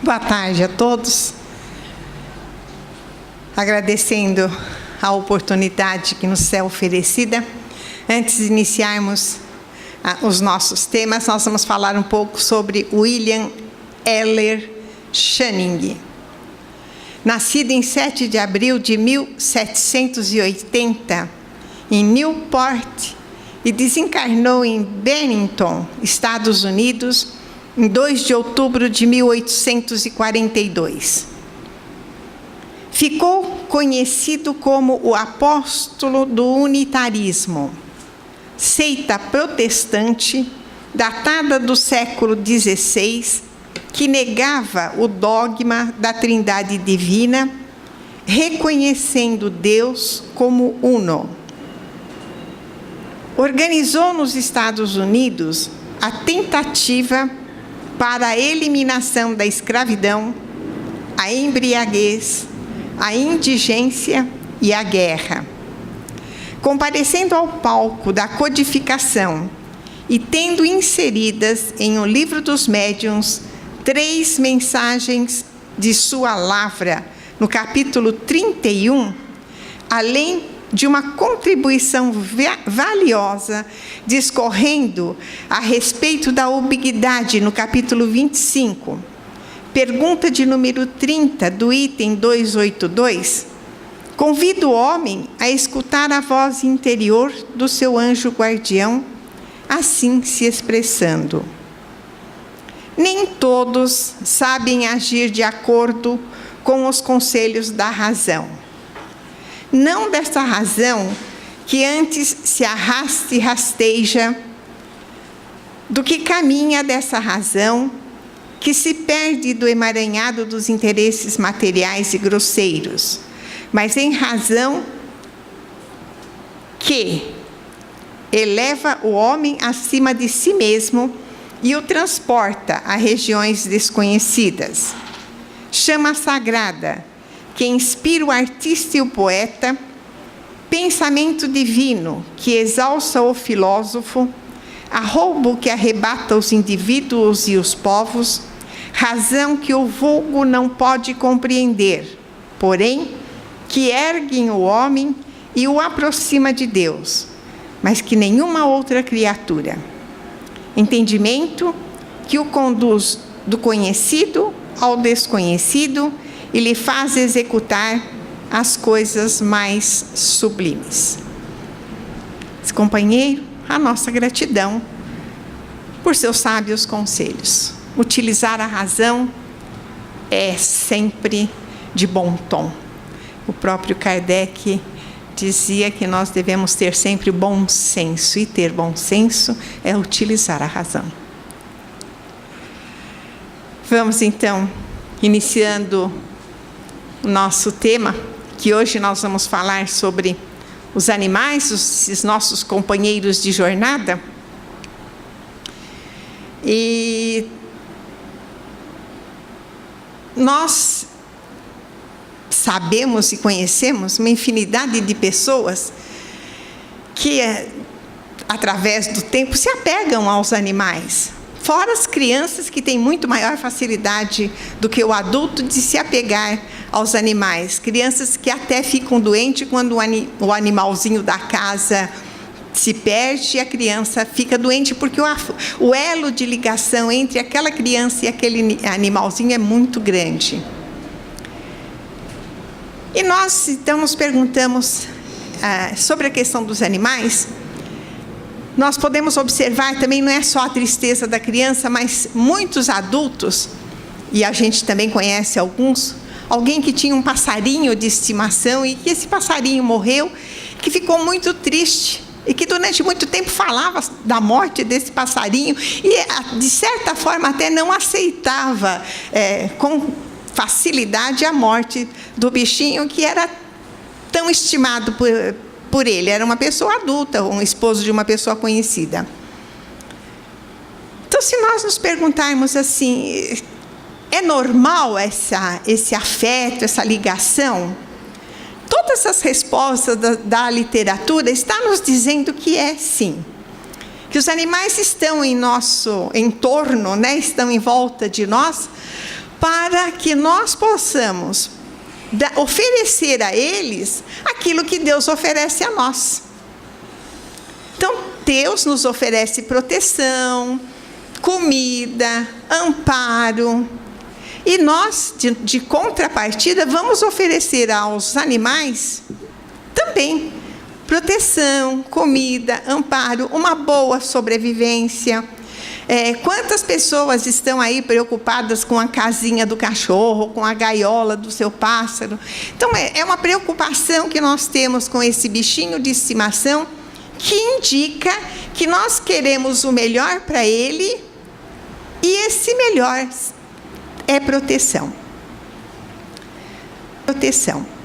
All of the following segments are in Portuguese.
Boa tarde a todos. Agradecendo a oportunidade que nos é oferecida. Antes de iniciarmos os nossos temas, nós vamos falar um pouco sobre William Eller Channing. Nascido em 7 de abril de 1780, em Newport, e desencarnou em Bennington, Estados Unidos, em 2 de outubro de 1842. Ficou conhecido como o apóstolo do unitarismo, seita protestante, datada do século XVI, que negava o dogma da Trindade Divina, reconhecendo Deus como uno. Organizou nos Estados Unidos a tentativa para a eliminação da escravidão, a embriaguez, a indigência e a guerra. Comparecendo ao palco da codificação e tendo inseridas em O Livro dos Médiuns 3 mensagens de sua lavra, no capítulo 31, além de uma contribuição valiosa, discorrendo a respeito da ubiquidade, no capítulo 25, pergunta de número 30, do item 282, convida o homem a escutar a voz interior do seu anjo guardião, assim se expressando: nem todos sabem agir de acordo com os conselhos da razão. Não desta razão que antes se arrasta e rasteja, do que caminha dessa razão que se perde do emaranhado dos interesses materiais e grosseiros, mas em razão que eleva o homem acima de si mesmo e o transporta a regiões desconhecidas. Chama sagrada, que inspira o artista e o poeta, pensamento divino, que exalça o filósofo, arroubo que arrebata os indivíduos e os povos, razão que o vulgo não pode compreender, porém, que erguem o homem e o aproxima de Deus, mas que nenhuma outra criatura. Entendimento que o conduz do conhecido ao desconhecido e lhe faz executar as coisas mais sublimes. Companheiro, a nossa gratidão por seus sábios conselhos. Utilizar a razão é sempre de bom tom. O próprio Kardec dizia que nós devemos ter sempre bom senso, e ter bom senso é utilizar a razão. Vamos então, iniciando o nosso tema, que hoje nós vamos falar sobre os animais, os nossos companheiros de jornada. E nós sabemos e conhecemos uma infinidade de pessoas que, através do tempo, se apegam aos animais. Fora as crianças que têm muito maior facilidade do que o adulto de se apegar aos animais. Crianças que até ficam doentes quando o animalzinho da casa se perde e a criança fica doente, porque o elo de ligação entre aquela criança e aquele animalzinho é muito grande. E nós, então, nos perguntamos sobre a questão dos animais. Nós podemos observar também, não é só a tristeza da criança, mas muitos adultos, e a gente também conhece alguns, alguém que tinha um passarinho de estimação e que esse passarinho morreu, que ficou muito triste e que durante muito tempo falava da morte desse passarinho e, de certa forma, até não aceitava com facilidade a morte do bichinho que era tão estimado por ele. Era uma pessoa adulta, um esposo de uma pessoa conhecida. Então, se nós nos perguntarmos assim, é normal esse afeto, essa ligação? Todas as respostas da literatura estão nos dizendo que é sim. Que os animais estão em nosso entorno, né? Estão em volta de nós, para que nós possamos oferecer a eles aquilo que Deus oferece a nós. Então, Deus nos oferece proteção, comida, amparo. E nós, de contrapartida, vamos oferecer aos animais também proteção, comida, amparo, uma boa sobrevivência. Quantas pessoas estão aí preocupadas com a casinha do cachorro, com a gaiola do seu pássaro? Então, é uma preocupação que nós temos com esse bichinho de estimação, que indica que nós queremos o melhor para ele, e esse melhor é proteção. Proteção.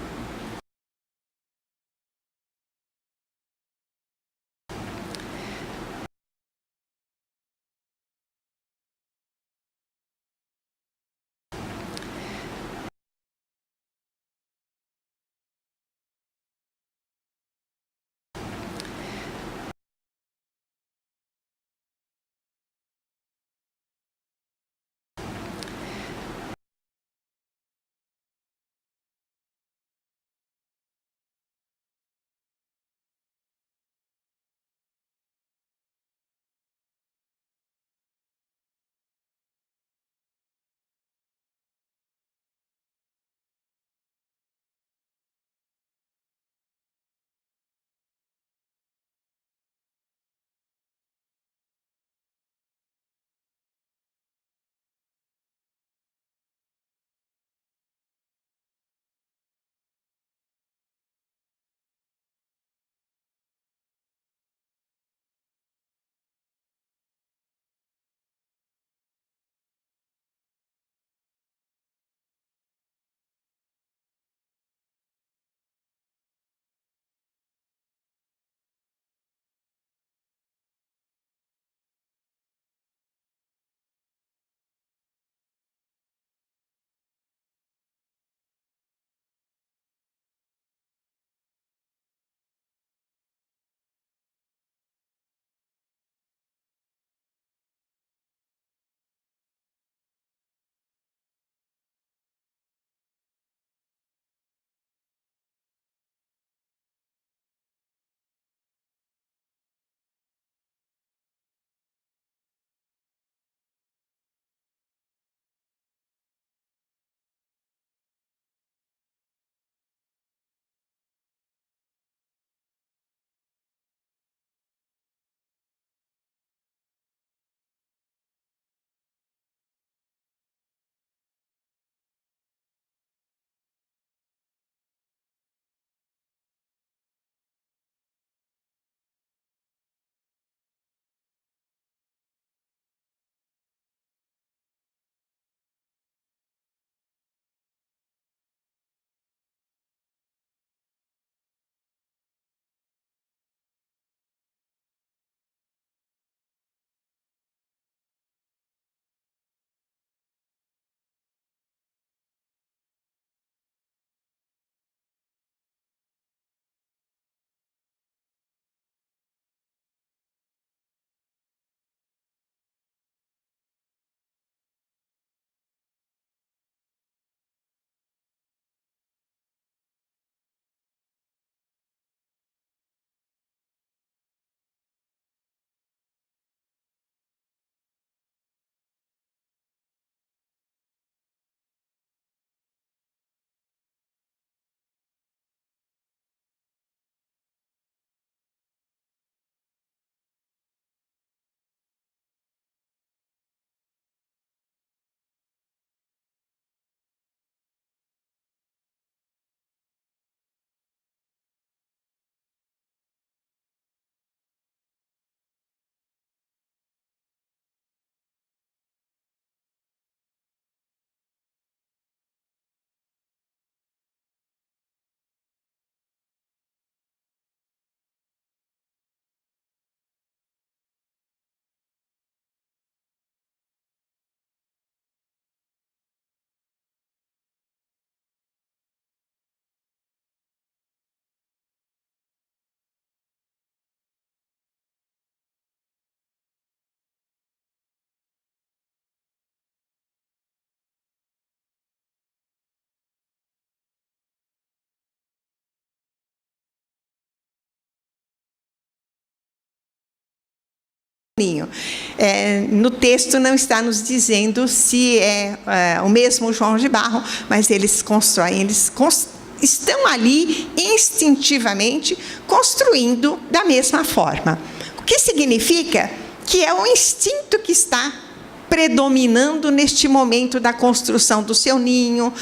ninho. No texto não está nos dizendo se é o mesmo João de Barro, mas eles constroem, estão ali instintivamente construindo da mesma forma. O que significa que é o instinto que está predominando neste momento da construção do seu ninho.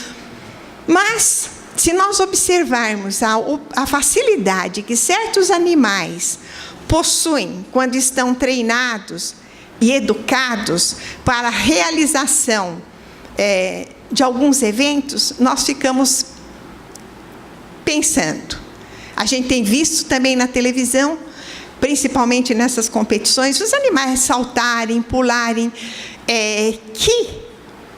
Mas, se nós observarmos a facilidade que certos animais possuem quando estão treinados e educados para a realização de alguns eventos, nós ficamos pensando. A gente tem visto também na televisão, principalmente nessas competições, os animais saltarem, pularem, que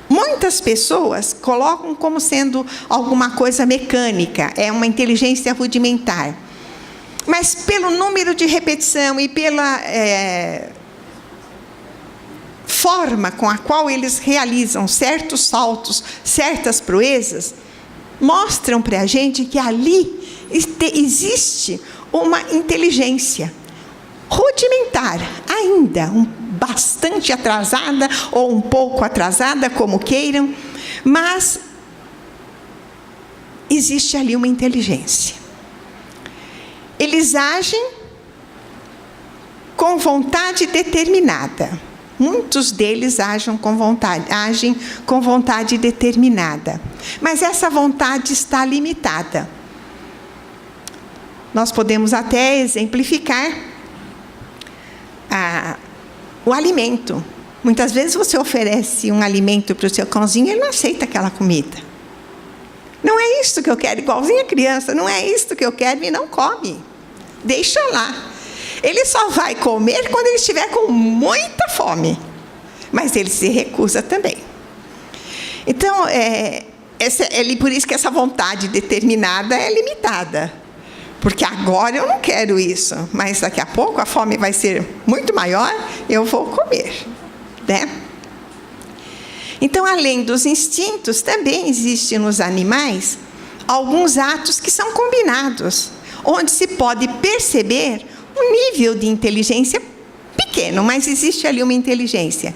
muitas pessoas colocam como sendo alguma coisa mecânica, é uma inteligência rudimentar. Mas pelo número de repetição e pela forma com a qual eles realizam certos saltos, certas proezas, mostram para a gente que ali existe uma inteligência rudimentar, ainda bastante atrasada ou um pouco atrasada, como queiram, mas existe ali uma inteligência. Eles agem com vontade determinada. Muitos deles agem com vontade determinada. Mas essa vontade está limitada. Nós podemos até exemplificar o alimento. Muitas vezes você oferece um alimento para o seu cãozinho e ele não aceita aquela comida. Não é isso que eu quero, igualzinho a criança, não é isso que eu quero e não come. Deixa lá. Ele só vai comer quando ele estiver com muita fome. Mas ele se recusa também. Então, por isso que essa vontade determinada é limitada. Porque agora eu não quero isso, mas daqui a pouco a fome vai ser muito maior, eu vou comer, né? Então, além dos instintos, também existem nos animais alguns atos que são combinados, onde se pode perceber um nível de inteligência pequeno, mas existe ali uma inteligência.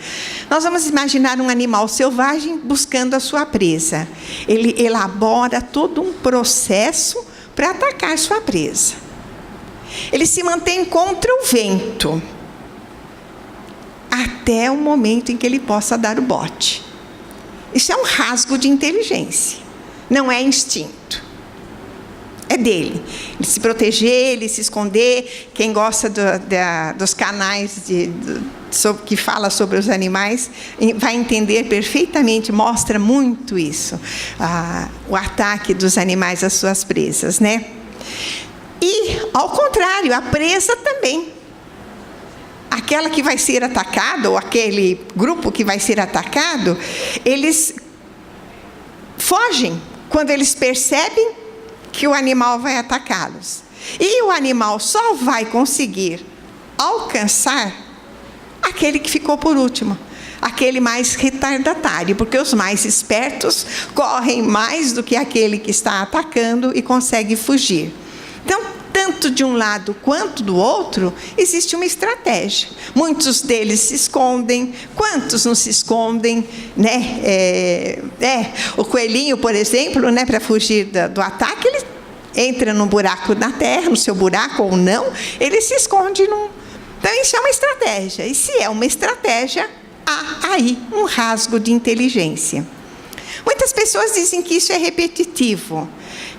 Nós vamos imaginar um animal selvagem buscando a sua presa. Ele elabora todo um processo para atacar sua presa. Ele se mantém contra o vento, até o momento em que ele possa dar o bote. Isso é um rasgo de inteligência, não é instinto. É dele. Ele se proteger, ele se esconder. Quem gosta dos canais que fala sobre os animais vai entender perfeitamente, mostra muito isso, o ataque dos animais às suas presas, né? E, ao contrário, a presa também. Aquela que vai ser atacada, ou aquele grupo que vai ser atacado, eles fogem quando eles percebem que o animal vai atacá-los. E o animal só vai conseguir alcançar aquele que ficou por último, aquele mais retardatário, porque os mais espertos correm mais do que aquele que está atacando e consegue fugir. Então, tanto de um lado quanto do outro, existe uma estratégia. Muitos deles se escondem, quantos não se escondem, né? O coelhinho, por exemplo, né, para fugir do ataque, ele entra num buraco na terra, no seu buraco ou não, ele se esconde num... Então, isso é uma estratégia. E se é uma estratégia, há aí um rasgo de inteligência. Muitas pessoas dizem que isso é repetitivo,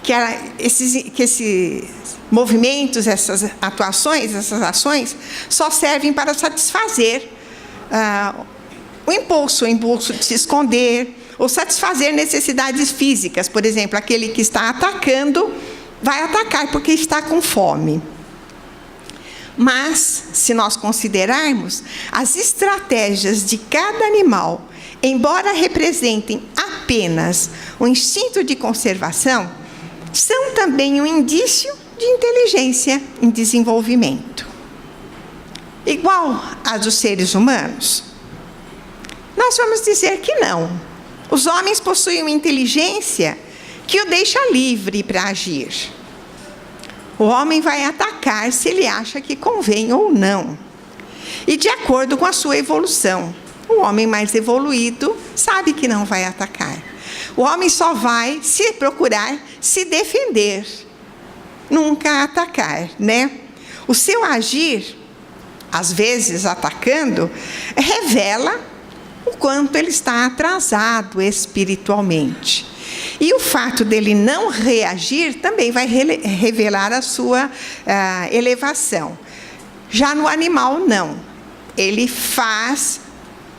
que esses movimentos, essas atuações, essas ações, só servem para satisfazer o impulso de se esconder, ou satisfazer necessidades físicas. Por exemplo, aquele que está atacando, vai atacar porque está com fome. Mas, se nós considerarmos, as estratégias de cada animal, embora representem apenas o instinto de conservação, são também um indício de inteligência em desenvolvimento. Igual a dos seres humanos? Nós vamos dizer que não. Os homens possuem uma inteligência que o deixa livre para agir. O homem vai atacar se ele acha que convém ou não. e de acordo com a sua evolução. O homem mais evoluído sabe que não vai atacar. O homem só vai se procurar se defender, nunca atacar, né? O seu agir, às vezes atacando, revela o quanto ele está atrasado espiritualmente. E o fato dele não reagir também vai revelar a sua elevação. Já no animal, não. Ele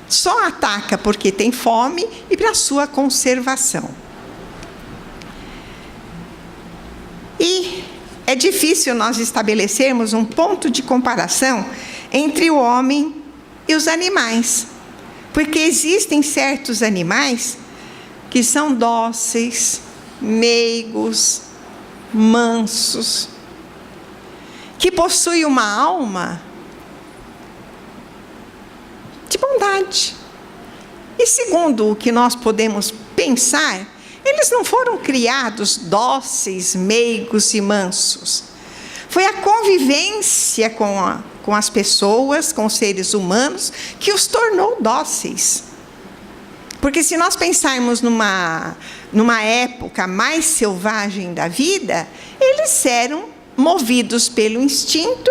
só ataca porque tem fome e para sua conservação. E é difícil nós estabelecermos um ponto de comparação entre o homem e os animais, porque existem certos animais que são dóceis, meigos, mansos, que possuem uma alma de bondade. E segundo o que nós podemos pensar, eles não foram criados dóceis, meigos e mansos. Foi a convivência com as pessoas, com os seres humanos, que os tornou dóceis. Porque se nós pensarmos numa época mais selvagem da vida, eles eram movidos pelo instinto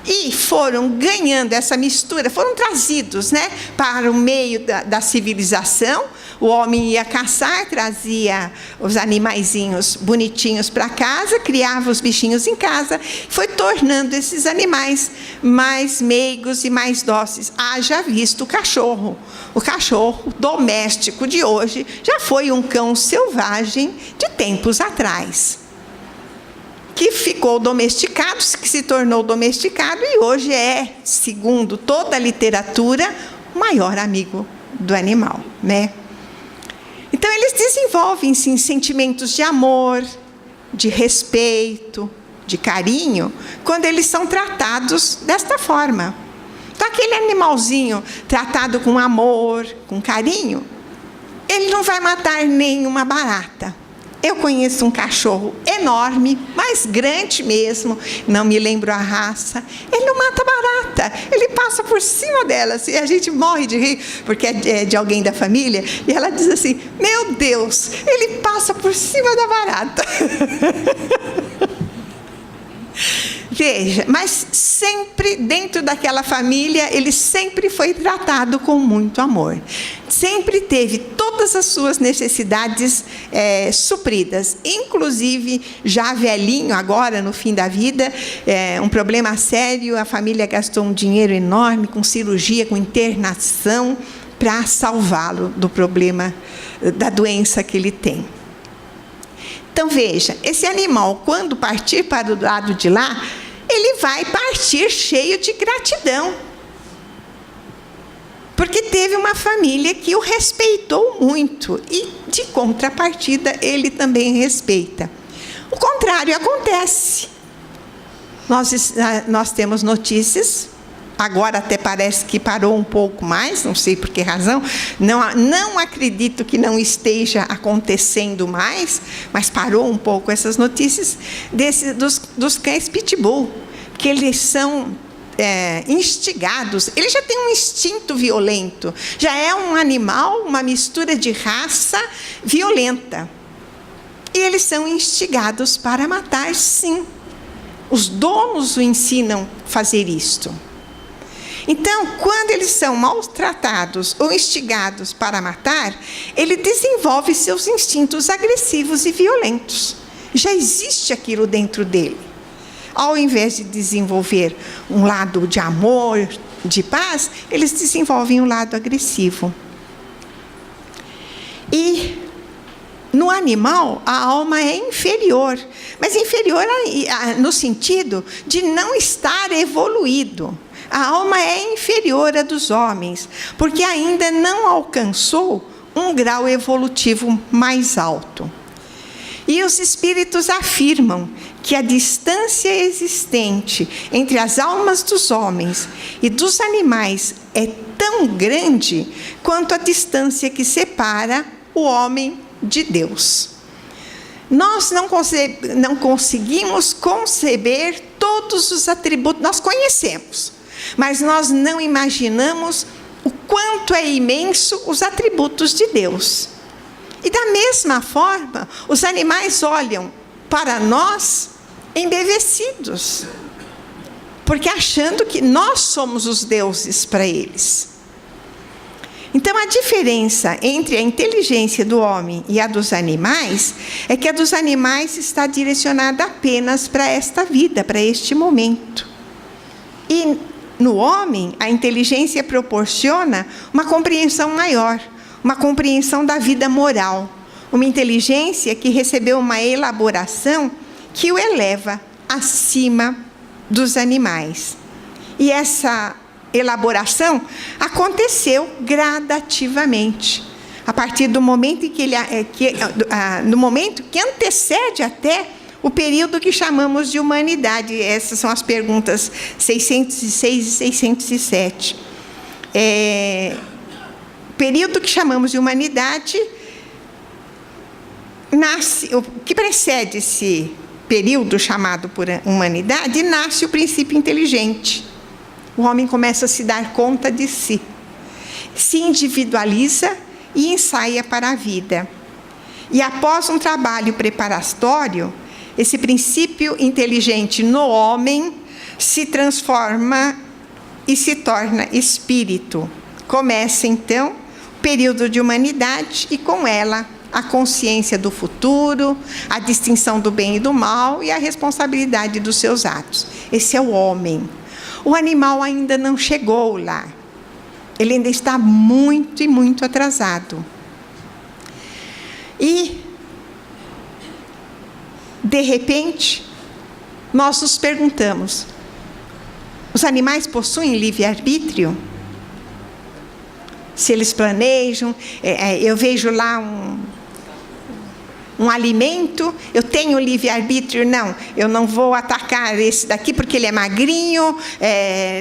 e foram ganhando essa mistura, foram trazidos, né, para o meio da civilização. O homem ia caçar, trazia os animaizinhos bonitinhos para casa, criava os bichinhos em casa, foi tornando esses animais mais meigos e mais dóceis. Haja visto o cachorro. O cachorro doméstico de hoje já foi um cão selvagem de tempos atrás, que ficou domesticado, que se tornou domesticado e hoje é, segundo toda a literatura, o maior amigo do animal, né? Então, eles desenvolvem, sim, sentimentos de amor, de respeito, de carinho, quando eles são tratados desta forma. Então, aquele animalzinho tratado com amor, com carinho, ele não vai matar nenhuma barata. Eu conheço um cachorro enorme, mais grande mesmo, não me lembro a raça. Ele não mata barata, ele passa por cima delas. E a gente morre de rir, porque é de alguém da família. E ela diz assim, meu Deus, ele passa por cima da barata. Veja, mas sempre dentro daquela família, ele sempre foi tratado com muito amor. Sempre teve todas as suas necessidades supridas. Inclusive, já velhinho, agora no fim da vida, um problema sério, a família gastou um dinheiro enorme com cirurgia, com internação, para salvá-lo do problema, da doença que ele tem. Então, veja, esse animal, quando partir para o lado de lá, ele vai partir cheio de gratidão. Porque teve uma família que o respeitou muito. E, de contrapartida, ele também respeita. O contrário acontece. Nós temos notícias, agora até parece que parou um pouco mais, não sei por que razão, não acredito que não esteja acontecendo mais, mas parou um pouco essas notícias dos cães pitbull, que eles são instigados, ele já tem um instinto violento, já é um animal, uma mistura de raça violenta. E eles são instigados para matar, sim. Os donos o ensinam a fazer isto. Então, quando eles são maltratados ou instigados para matar, ele desenvolve seus instintos agressivos e violentos. Já existe aquilo dentro dele. Ao invés de desenvolver um lado de amor, de paz, eles desenvolvem um lado agressivo. E no animal, a alma é inferior, mas inferior no sentido de não estar evoluído. A alma é inferior à dos homens, porque ainda não alcançou um grau evolutivo mais alto. E os espíritos afirmam que a distância existente entre as almas dos homens e dos animais é tão grande quanto a distância que separa o homem de Deus. Nós não conseguimos conceber todos os atributos, nós conhecemos, mas nós não imaginamos o quanto é imenso os atributos de Deus. E da mesma forma, os animais olham para nós embevecidos, porque achando que nós somos os deuses para eles. Então, a diferença entre a inteligência do homem e a dos animais é que a dos animais está direcionada apenas para esta vida, para este momento. E no homem, a inteligência proporciona uma compreensão maior, uma compreensão da vida moral, uma inteligência que recebeu uma elaboração que o eleva acima dos animais. E essa elaboração aconteceu gradativamente, a partir do momento em no momento que antecede até o período que chamamos de humanidade. Essas são as perguntas 606 e 607. O período que chamamos de humanidade nasce, o que precede esse período chamado por humanidade, nasce o princípio inteligente. O homem começa a se dar conta de si, se individualiza e ensaia para a vida. E após um trabalho preparatório, esse princípio inteligente no homem se transforma e se torna espírito. Começa então o período de humanidade e com ela a consciência do futuro, a distinção do bem e do mal e a responsabilidade dos seus atos. Esse é o homem. O animal ainda não chegou lá. Ele ainda está muito e muito atrasado. E, de repente, nós nos perguntamos: os animais possuem livre-arbítrio? Se eles planejam, eu vejo lá um alimento, eu tenho livre-arbítrio? Não, eu não vou atacar esse daqui porque ele é magrinho,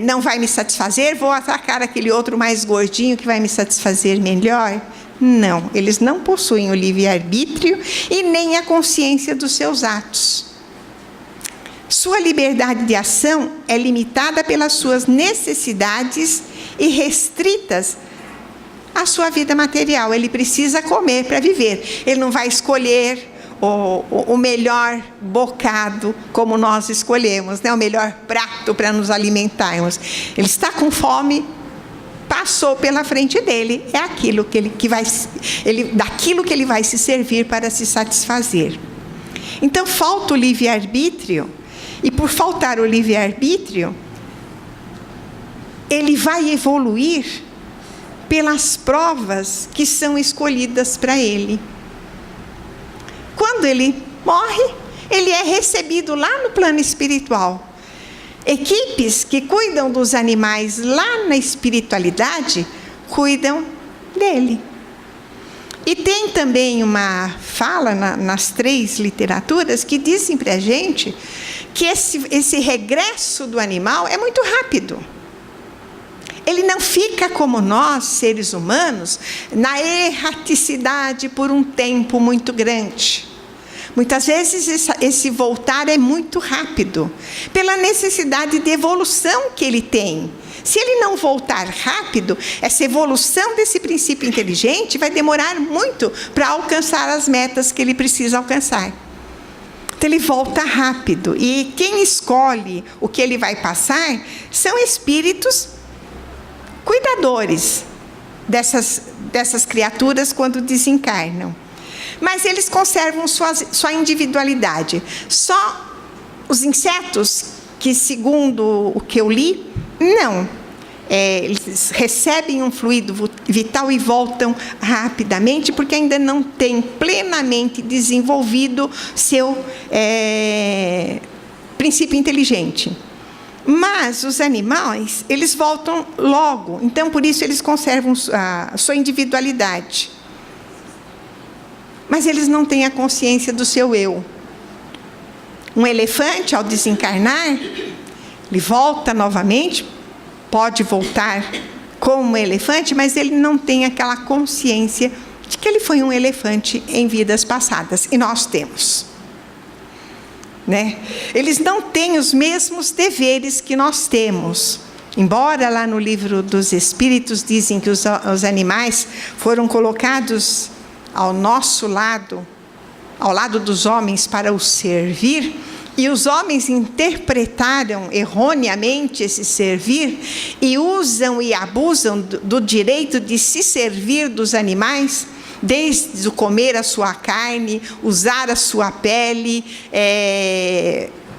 não vai me satisfazer, vou atacar aquele outro mais gordinho que vai me satisfazer melhor. Não, eles não possuem o livre-arbítrio e nem a consciência dos seus atos. Sua liberdade de ação é limitada pelas suas necessidades e restritas à sua vida material. Ele precisa comer para viver. Ele não vai escolher o melhor bocado como nós escolhemos, né? O melhor prato para nos alimentarmos. Ele está com fome, passou pela frente dele, é aquilo daquilo que ele vai se servir para se satisfazer. Então falta o livre-arbítrio, e por faltar o livre-arbítrio, ele vai evoluir pelas provas que são escolhidas para ele. Quando ele morre, ele é recebido lá no plano espiritual. Equipes que cuidam dos animais lá na espiritualidade, cuidam dele. E tem também uma fala nas três literaturas que dizem para a gente que esse regresso do animal é muito rápido. Ele não fica como nós, seres humanos, na erraticidade por um tempo muito grande. Muitas vezes esse voltar é muito rápido, pela necessidade de evolução que ele tem. Se ele não voltar rápido, essa evolução desse princípio inteligente vai demorar muito para alcançar as metas que ele precisa alcançar. Então ele volta rápido. E quem escolhe o que ele vai passar são espíritos cuidadores dessas criaturas quando desencarnam. Mas eles conservam sua individualidade. Só os insetos, que segundo o que eu li, não. Eles recebem um fluido vital e voltam rapidamente, porque ainda não têm plenamente desenvolvido seu princípio inteligente. Mas os animais, eles voltam logo. Então, por isso, eles conservam a sua individualidade. Mas eles não têm a consciência do seu eu. Um elefante, ao desencarnar, ele volta novamente, pode voltar como elefante, mas ele não tem aquela consciência de que ele foi um elefante em vidas passadas. E nós temos. Né? Eles não têm os mesmos deveres que nós temos. Embora lá no livro dos Espíritos dizem que os animais foram colocados ao nosso lado, ao lado dos homens para os servir, e os homens interpretaram erroneamente esse servir e usam e abusam do direito de se servir dos animais, desde o comer a sua carne, usar a sua pele,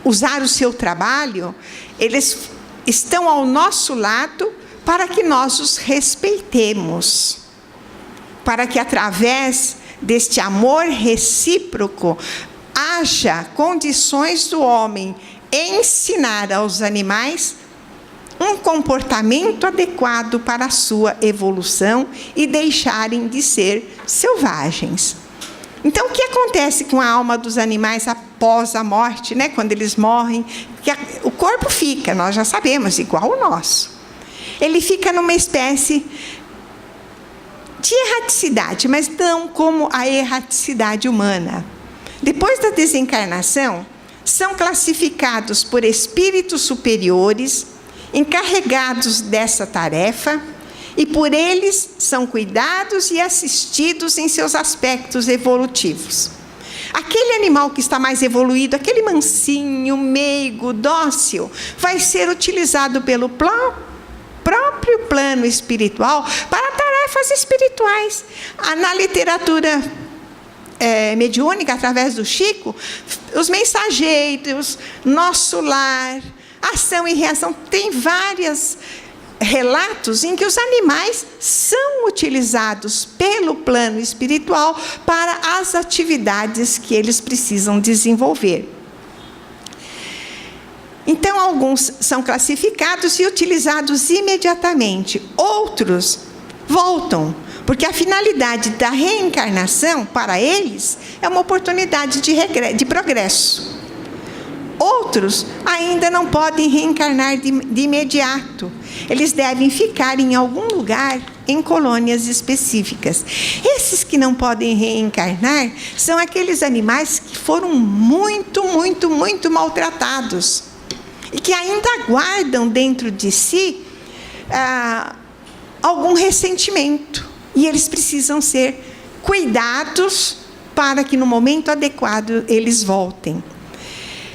usar o seu trabalho. Eles estão ao nosso lado para que nós os respeitemos, para que através deste amor recíproco haja condições do homem ensinar aos animais um comportamento adequado para a sua evolução e deixarem de ser selvagens. Então, o que acontece com a alma dos animais após a morte, né? Quando eles morrem? O corpo fica, nós já sabemos, igual o nosso. Ele fica numa espécie de erraticidade, mas não como a erraticidade humana. Depois da desencarnação, são classificados por espíritos superiores, encarregados dessa tarefa, e por eles são cuidados e assistidos em seus aspectos evolutivos. Aquele animal que está mais evoluído, aquele mansinho, meigo, dócil, vai ser utilizado pelo próprio plano espiritual para tarefas espirituais. Na literatura mediúnica, através do Chico, os mensageiros, nosso lar, ação e reação, tem vários relatos em que os animais são utilizados pelo plano espiritual para as atividades que eles precisam desenvolver. Então, alguns são classificados e utilizados imediatamente, outros voltam, porque a finalidade da reencarnação, para eles, é uma oportunidade de progresso. Outros ainda não podem reencarnar de imediato. Eles devem ficar em algum lugar, em colônias específicas. Esses que não podem reencarnar são aqueles animais que foram muito, muito, muito maltratados e que ainda guardam dentro de si algum ressentimento. E eles precisam ser cuidados para que no momento adequado eles voltem.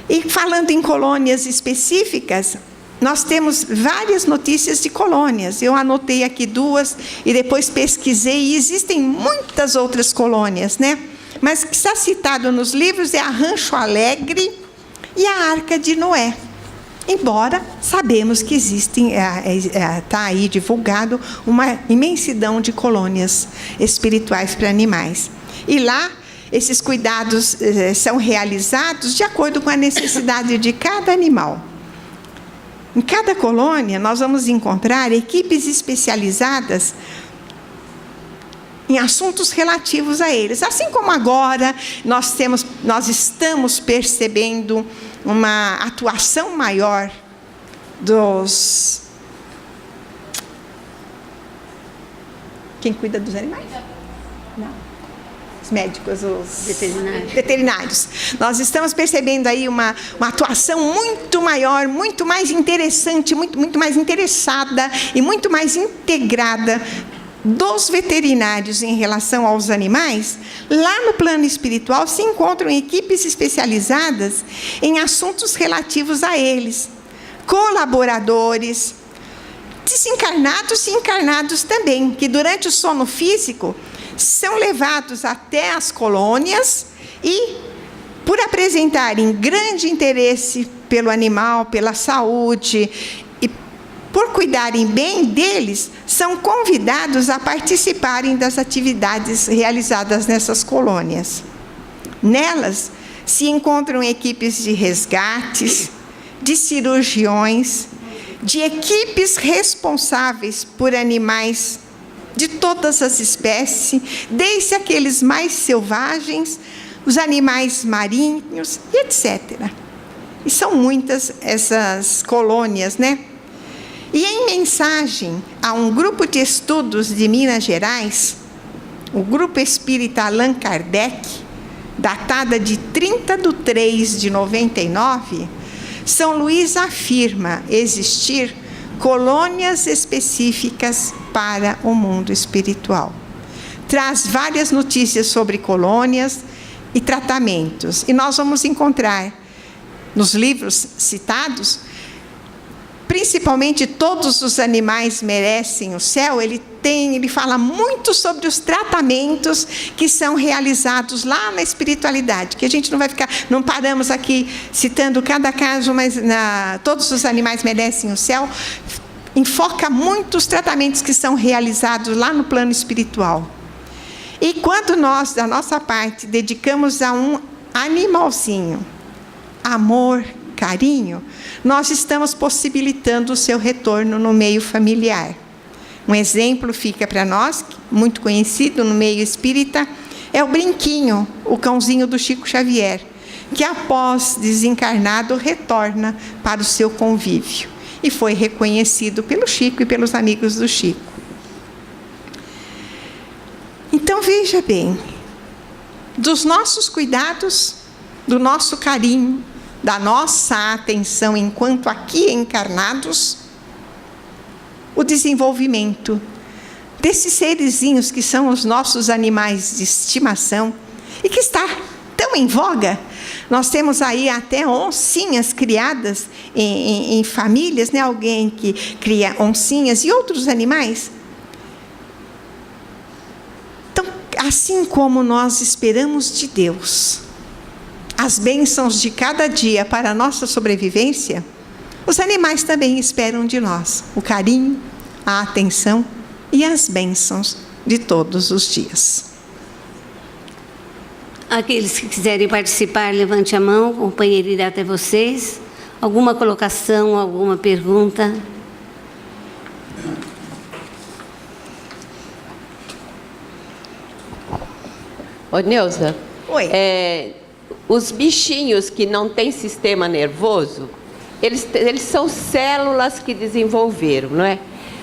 E falando em colônias específicas, nós temos várias notícias de colônias. Eu anotei aqui 2 e depois pesquisei, e existem muitas outras colônias, né? Mas o que está citado nos livros é a Rancho Alegre e a Arca de Noé. Embora sabemos que existem, está aí divulgado, uma imensidão de colônias espirituais para animais. E lá, esses cuidados são realizados de acordo com a necessidade de cada animal. Em cada colônia, nós vamos encontrar equipes especializadas em assuntos relativos a eles. Assim como agora nós estamos percebendo uma atuação maior dos... Quem cuida dos animais? Não. Os médicos, os veterinários. Nós estamos percebendo aí uma atuação muito maior, muito mais interessante, muito mais interessada e muito mais integrada dos veterinários em relação aos animais. Lá no plano espiritual se encontram equipes especializadas em assuntos relativos a eles, colaboradores, desencarnados e encarnados também, que durante o sono físico são levados até as colônias e, por apresentarem grande interesse pelo animal, pela saúde, por cuidarem bem deles, são convidados a participarem das atividades realizadas nessas colônias. Nelas se encontram equipes de resgates, de cirurgiões, de equipes responsáveis por animais de todas as espécies, desde aqueles mais selvagens, os animais marinhos, etc. E são muitas essas colônias, né? E em mensagem a um grupo de estudos de Minas Gerais, o Grupo Espírita Allan Kardec, datada de 30/3/99, São Luís afirma existir colônias específicas para o mundo espiritual. Traz várias notícias sobre colônias e tratamentos. E nós vamos encontrar nos livros citados, principalmente Todos os Animais Merecem o Céu. Ele fala muito sobre os tratamentos que são realizados lá na espiritualidade, que a gente não paramos aqui citando cada caso, mas Todos os Animais Merecem o Céu enfoca muito os tratamentos que são realizados lá no plano espiritual. E quando nós, da nossa parte, dedicamos a um animalzinho amor, carinho, nós estamos possibilitando o seu retorno no meio familiar. Um exemplo fica para nós, muito conhecido no meio espírita, é o Brinquinho, o cãozinho do Chico Xavier, que após desencarnado retorna para o seu convívio. E foi reconhecido pelo Chico e pelos amigos do Chico. Então veja bem, dos nossos cuidados, do nosso carinho, da nossa atenção enquanto aqui encarnados, o desenvolvimento desses serizinhos que são os nossos animais de estimação e que está tão em voga. Nós temos aí até oncinhas criadas em famílias, né? Alguém que cria oncinhas e outros animais. Então, assim como nós esperamos de Deus as bênçãos de cada dia para a nossa sobrevivência, os animais também esperam de nós o carinho, a atenção e as bênçãos de todos os dias. Aqueles que quiserem participar, levante a mão, o companheiro irá até vocês. Alguma colocação, alguma pergunta? Ô, Neuza. Oi. Os bichinhos que não têm sistema nervoso, eles são células que desenvolveram, não é?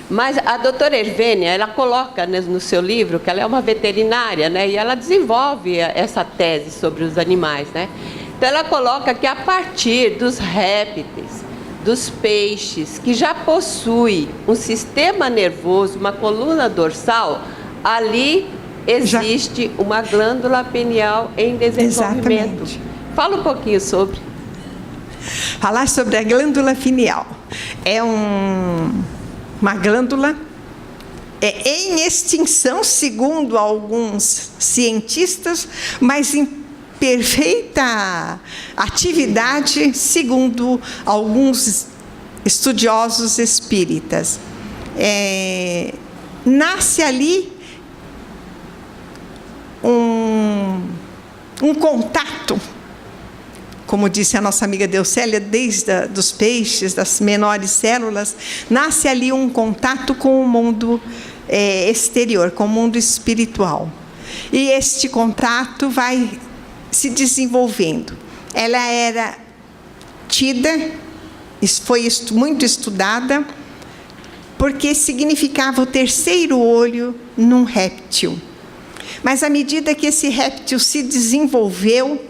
Mas a doutora Hervênia, ela coloca no seu livro que ela é uma veterinária, né? E ela desenvolve essa tese sobre os animais, né? Então ela coloca que a partir dos répteis, dos peixes, que já possui um sistema nervoso, uma coluna dorsal, ali existe uma glândula pineal em desenvolvimento. Exatamente. Fala um pouquinho sobre. Falar sobre a glândula pineal. É uma glândula em extinção, segundo alguns cientistas, mas em perfeita atividade, segundo alguns estudiosos espíritas. Nasce ali um contato, como disse a nossa amiga Deucélia, desde dos peixes, das menores células, nasce ali um contato com o mundo exterior, com o mundo espiritual. E este contato vai se desenvolvendo. Ela era tida, foi muito estudada, porque significava o terceiro olho num réptil. Mas à medida que esse réptil se desenvolveu,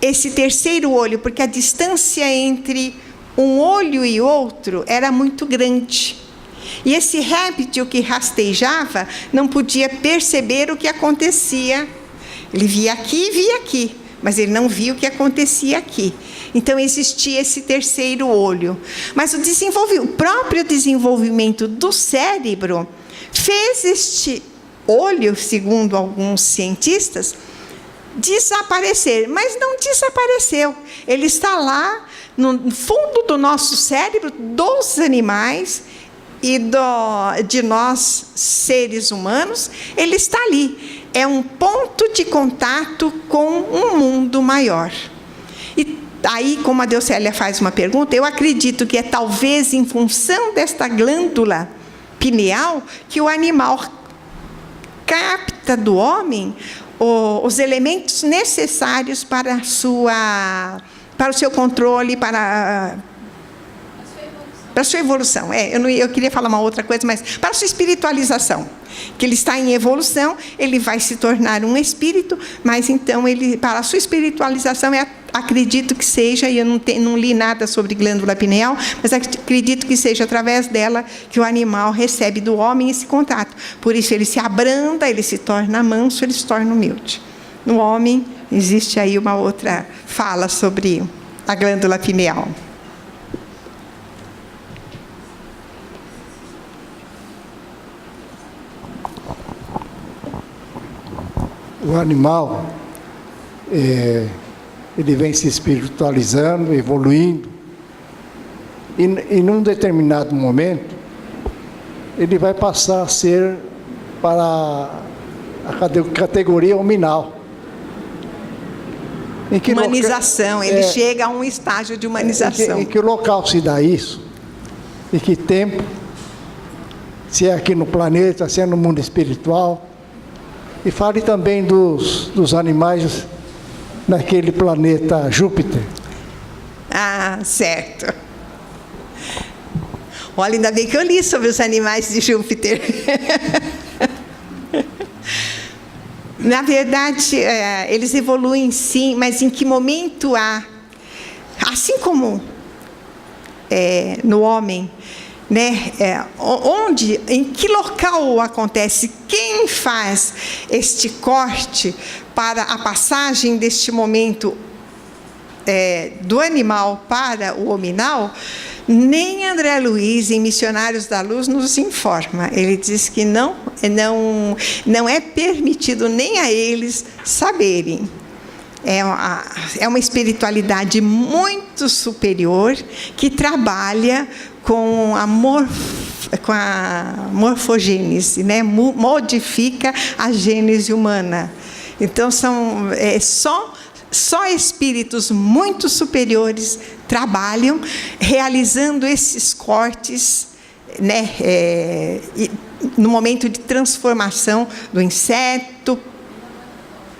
esse terceiro olho, porque a distância entre um olho e outro era muito grande. E esse réptil que rastejava não podia perceber o que acontecia. Ele via aqui, mas ele não via o que acontecia aqui. Então existia esse terceiro olho. Mas o próprio desenvolvimento do cérebro fez este olho, segundo alguns cientistas, desaparecer, mas não desapareceu. Ele está lá no fundo do nosso cérebro, dos animais e de nós, seres humanos. Ele está ali. É um ponto de contato com um mundo maior. E aí, como a Deucélia faz uma pergunta, eu acredito que é talvez em função desta glândula pineal que o animal capta do homem os elementos necessários para o seu controle, para para a sua evolução. Eu queria falar uma outra coisa, mas para a sua espiritualização. Que ele está em evolução, ele vai se tornar um espírito, mas então, para a sua espiritualização, acredito que seja, e eu não li nada sobre glândula pineal, mas acredito que seja através dela que o animal recebe do homem esse contato. Por isso ele se abranda, ele se torna manso, ele se torna humilde. No homem, existe aí uma outra fala sobre a glândula pineal. O animal, ele vem se espiritualizando, evoluindo, e num determinado momento, ele vai passar a ser para a categoria hominal. Humanização, ele chega a um estágio de humanização. Em que local se dá isso? Em que tempo? Se é aqui no planeta, se é no mundo espiritual? E fale também dos animais naquele planeta Júpiter. Ah, certo. Olha, ainda bem que eu li sobre os animais de Júpiter. Na verdade, eles evoluem sim, mas em que momento há? Assim como no homem, né? Onde, em que local acontece? Quem faz este corte para a passagem deste momento do animal para o hominal? Nem André Luiz, em Missionários da Luz, nos informa. Ele diz que não é permitido nem a eles saberem. É uma espiritualidade muito superior que trabalha com a morfogênese, né? Modifica a gênese humana. Então, são só espíritos muito superiores trabalham realizando esses cortes, né? No momento de transformação do inseto,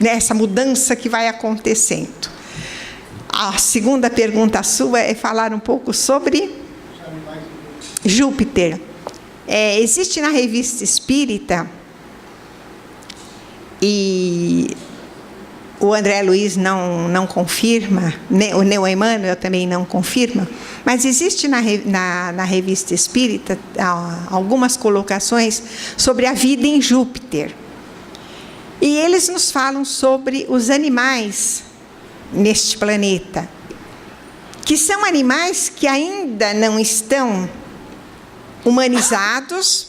nessa mudança que vai acontecendo. A segunda pergunta sua é falar um pouco sobre Júpiter. Existe na Revista Espírita, e o André Luiz não confirma, o Neo Emmanuel também não confirma, mas existe na Revista Espírita algumas colocações sobre a vida em Júpiter. E eles nos falam sobre os animais neste planeta, que são animais que ainda não estão humanizados,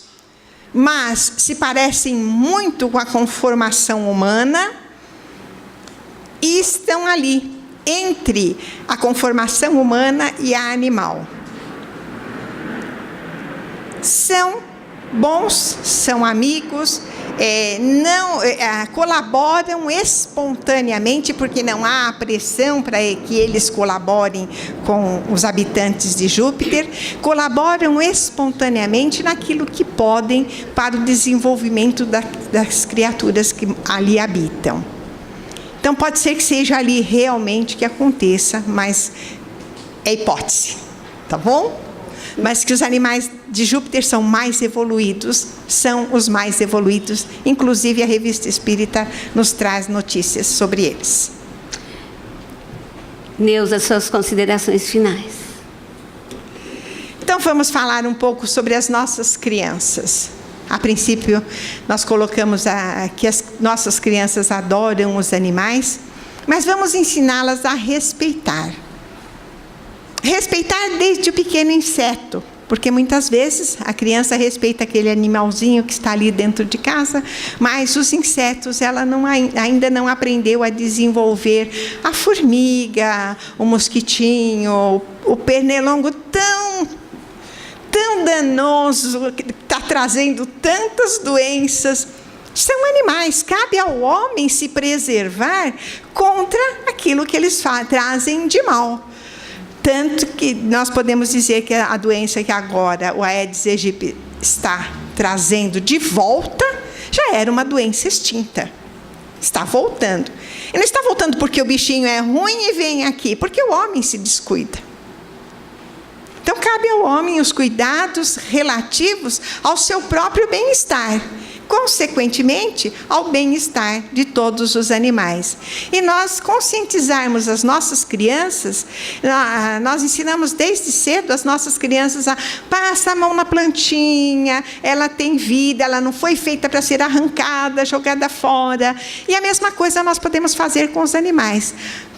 mas se parecem muito com a conformação humana e estão ali, entre a conformação humana e a animal. São bons, são amigos, colaboram espontaneamente, porque não há pressão para que eles colaborem com os habitantes de Júpiter, colaboram espontaneamente naquilo que podem para o desenvolvimento das criaturas que ali habitam. Então, pode ser que seja ali realmente que aconteça, mas é hipótese, tá bom? Mas que os animais de Júpiter são mais evoluídos, são os mais evoluídos. Inclusive, a Revista Espírita nos traz notícias sobre eles. Neuza, suas considerações finais. Então, vamos falar um pouco sobre as nossas crianças. A princípio, nós colocamos que as nossas crianças adoram os animais, mas vamos ensiná-las a respeitar. Respeitar desde o pequeno inseto, porque muitas vezes a criança respeita aquele animalzinho que está ali dentro de casa, mas os insetos ela ainda não aprendeu a desenvolver a formiga, o mosquitinho, o pernilongo tão danoso, que está trazendo tantas doenças. São animais, cabe ao homem se preservar contra aquilo que eles trazem de mal. Tanto que nós podemos dizer que a doença que agora o Aedes aegypti está trazendo de volta, já era uma doença extinta. Está voltando. E não está voltando porque o bichinho é ruim e vem aqui, porque o homem se descuida. Então, cabe ao homem os cuidados relativos ao seu próprio bem-estar, consequentemente, ao bem-estar de todos os animais. E nós conscientizarmos as nossas crianças, nós ensinamos desde cedo as nossas crianças a passar a mão na plantinha, ela tem vida, ela não foi feita para ser arrancada, jogada fora. E a mesma coisa nós podemos fazer com os animais.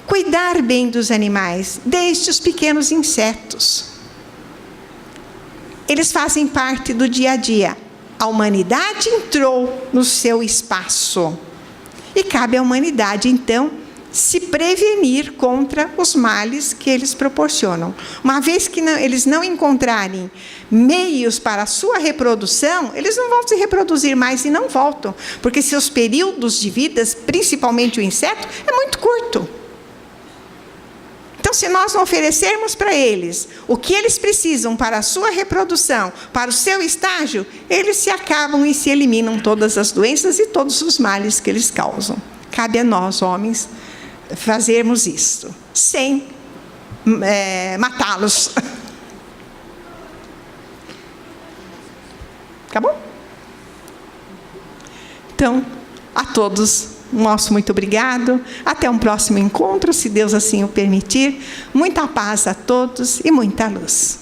Cuidar bem dos animais, desde os pequenos insetos. Eles fazem parte do dia a dia. A humanidade entrou no seu espaço. E cabe à humanidade, então, se prevenir contra os males que eles proporcionam. Uma vez que eles não encontrarem meios para a sua reprodução, eles não vão se reproduzir mais e não voltam. Porque seus períodos de vida, principalmente o inseto, é muito curto. Então, se nós não oferecermos para eles o que eles precisam para a sua reprodução, para o seu estágio, eles se acabam e se eliminam todas as doenças e todos os males que eles causam. Cabe a nós, homens, fazermos isso, sem matá-los. Acabou? Então, a todos, nosso muito obrigado. Até um próximo encontro, se Deus assim o permitir. Muita paz a todos e muita luz.